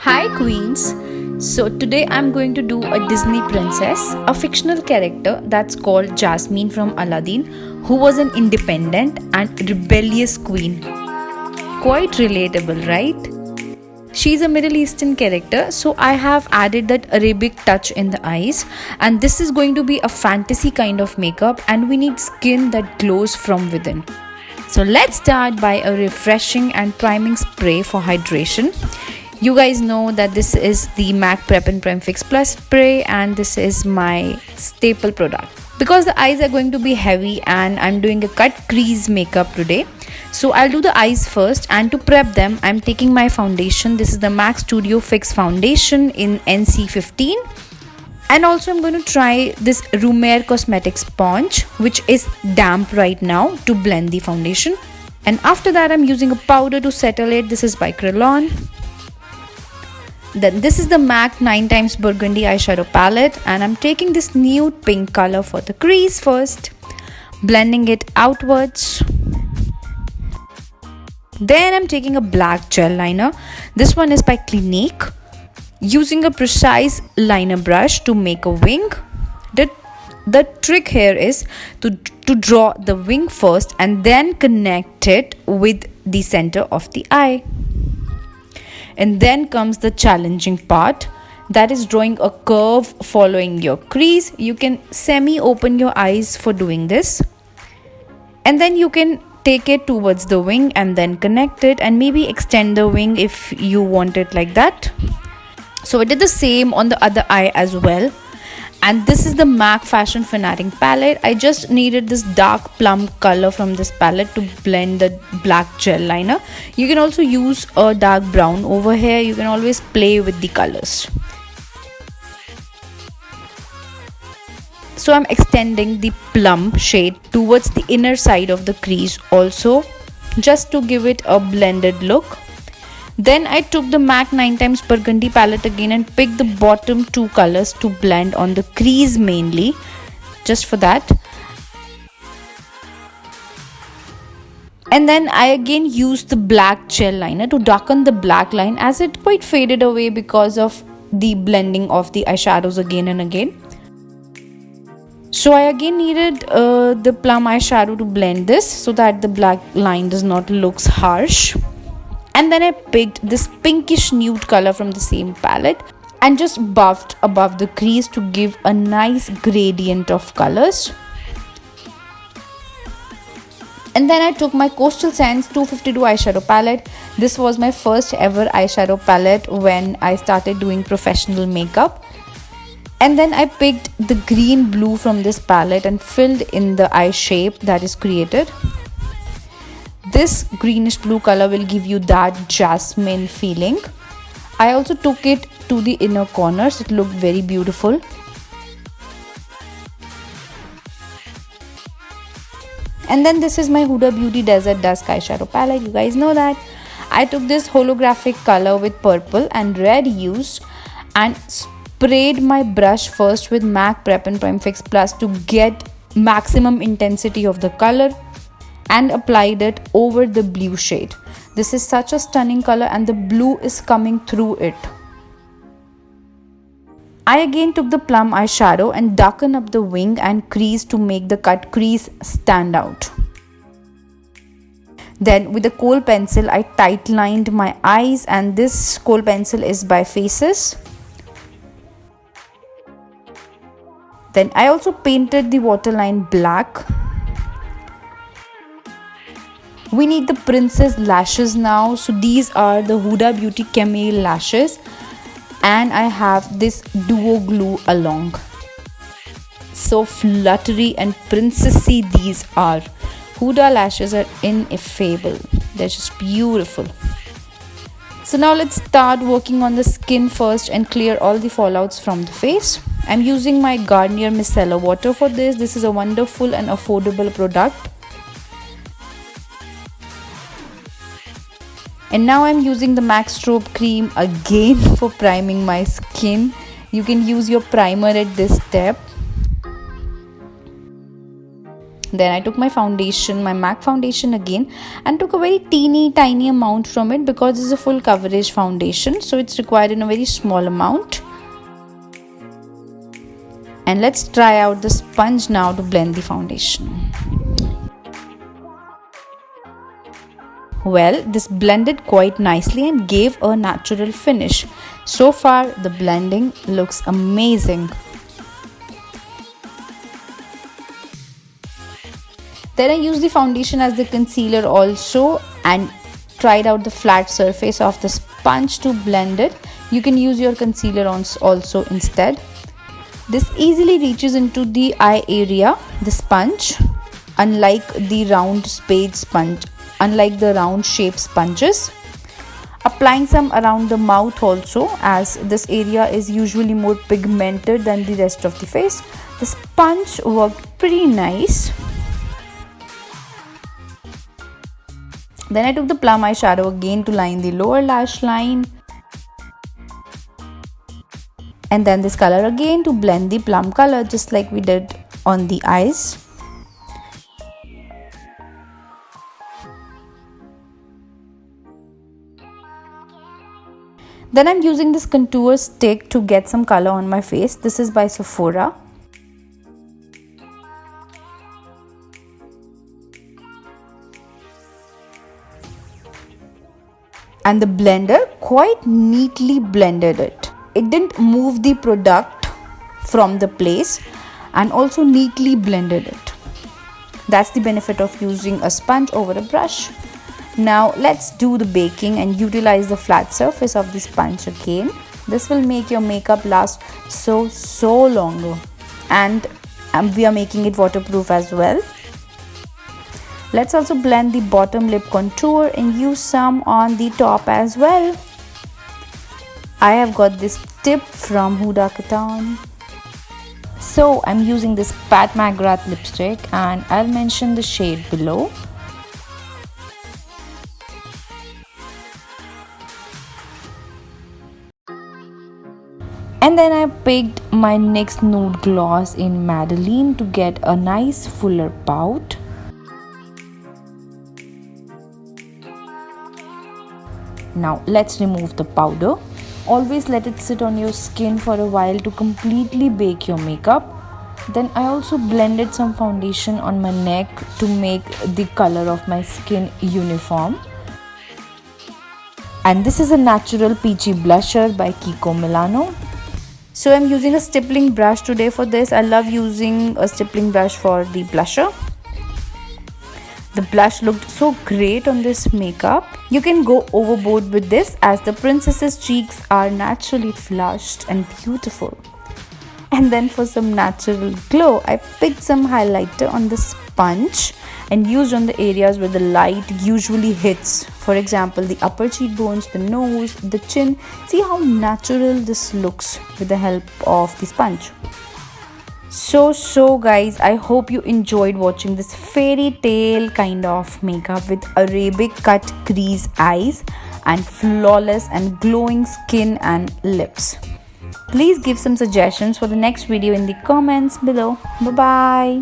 Hi Queens! So today I'm going to do a Disney princess, a fictional character that's called Jasmine from Aladdin, who was an independent and rebellious queen. Quite relatable, right? She's a Middle Eastern character, so I have added that Arabic touch in the eyes, and this is going to be a fantasy kind of makeup, and we need skin that glows from within. So let's start by a refreshing and priming spray for hydration. You guys know that this is the MAC Prep and Prime Fix Plus spray, and this is my staple product. Because the eyes are going to be heavy and I'm doing a cut crease makeup today, so I'll do the eyes first, and to prep them I'm taking my foundation. This is the MAC Studio Fix foundation in NC15, and also I'm going to try this Rumaire Cosmetics sponge, which is damp right now, to blend the foundation. And after that I'm using a powder to settle it. This is by Kryolan. Then this is the MAC 9 times burgundy eyeshadow palette, and I'm taking this nude pink color for the crease first, blending it outwards. Then I'm taking a black gel liner. This one is by CLinique. Using a precise liner brush to make a wing. The trick here is to draw the wing first and then connect it with the center of the eye. And then comes the challenging part, that is drawing a curve following your crease. You can semi-open your eyes for doing this. And then you can take it towards the wing and then connect it, and maybe extend the wing if you want it like that. So I did the same on the other eye as well. And this is the MAC Fashion Fanatic palette. I just needed this dark plum color from this palette to blend the black gel liner. You can also use a dark brown over here. You can always play with the colors. So I'm extending the plum shade towards the inner side of the crease also, just to give it a blended look. Then I took the MAC 9 times burgundy palette again and picked the bottom two colors to blend on the crease mainly, just for that. And then I again used the black gel liner to darken the black line, as it quite faded away because of the blending of the eyeshadows again and again. So I again needed the plum eyeshadow to blend this so that the black line does not look harsh. And then I picked this pinkish nude color from the same palette and just buffed above the crease to give a nice gradient of colors. And then I took my Coastal Sands 252 eyeshadow palette. This was my first ever eyeshadow palette when I started doing professional makeup. And then I picked the green blue from this palette and filled in the eye shape that is created. This greenish blue color will give you that jasmine feeling. I also took it to the inner corners. It looked very beautiful. And then this is my Huda Beauty Desert Dusk eyeshadow palette. You guys know that. I took this holographic color with purple and red hues and sprayed my brush first with MAC Prep and Prime Fix Plus to get maximum intensity of the color, and applied it over the blue shade. This is such a stunning color and the blue is coming through it. I again took the plum eyeshadow and darkened up the wing and crease to make the cut crease stand out. Then with the kohl pencil I tight lined my eyes, and this kohl pencil is by Faces. Then I also painted the waterline black. We need the princess lashes now, so these are the Huda Beauty Camille lashes, and I have this duo glue along. So fluttery and princessy these are. Huda lashes are ineffable. They're just beautiful. So now let's start working on the skin first and clear all the fallouts from the face. I'm using my Garnier Miceller water for this. This is a wonderful and affordable product. And now I'm using the MAC Strobe cream again for priming my skin. You can use your primer at this step. Then I took my foundation, my MAC foundation again, and took a very tiny amount from it because this is a full coverage foundation, so it's required in a very small amount. And let's try out the sponge now to blend the foundation. Well, this blended quite nicely and gave a natural finish. So far, the blending looks amazing. Then I used the foundation as the concealer also and tried out the flat surface of the sponge to blend it. You can use your concealer also instead. This easily reaches into the eye area, the sponge, unlike the round shaped sponges. Applying some around the mouth also, as this area is usually more pigmented than the rest of the face. The sponge worked pretty nice. Then I took the Plum eyeshadow again to line the lower lash line. And then this color again to blend the plum color just like we did on the eyes. Then I'm using this contour stick to get some color on my face. This is by Sephora. And the blender quite neatly blended it. It didn't move the product from the place and also neatly blended it. That's the benefit of using a sponge over a brush. Now let's do the baking and utilize the flat surface of the sponge again. This will make your makeup last so longer, and we are making it waterproof as well. Let's also blend the bottom lip contour and use some on the top as well. I have got this tip from Huda. So I'm using this PatMcGrath lipstick and I'll mention the shade below. And then I picked my NYX nude gloss in Madeleine to get a nice fuller pout. Now let's remove the powder. Always let it sit on your skin for a while to completely bake your makeup. Then I also blended some foundation on my neck to make the color of my skin uniform. And this is a natural peachy blusher by Kiko Milano. So I'm using a stippling brush today for this. I love using a stippling brush for the blusher. The blush looked so great on this makeup. You can go overboard with this as the princess's cheeks are naturally flushed and beautiful. And then for some natural glow, I picked some highlighter on the sponge and used on the areas where the light usually hits. For example, the upper cheekbones, the nose, the chin. See how natural this looks with the help of the sponge. So guys, I hope you enjoyed watching this fairy tale kind of makeup with Arabic cut crease eyes and flawless and glowing skin and lips. Please give some suggestions for the next video in the comments below. Bye bye.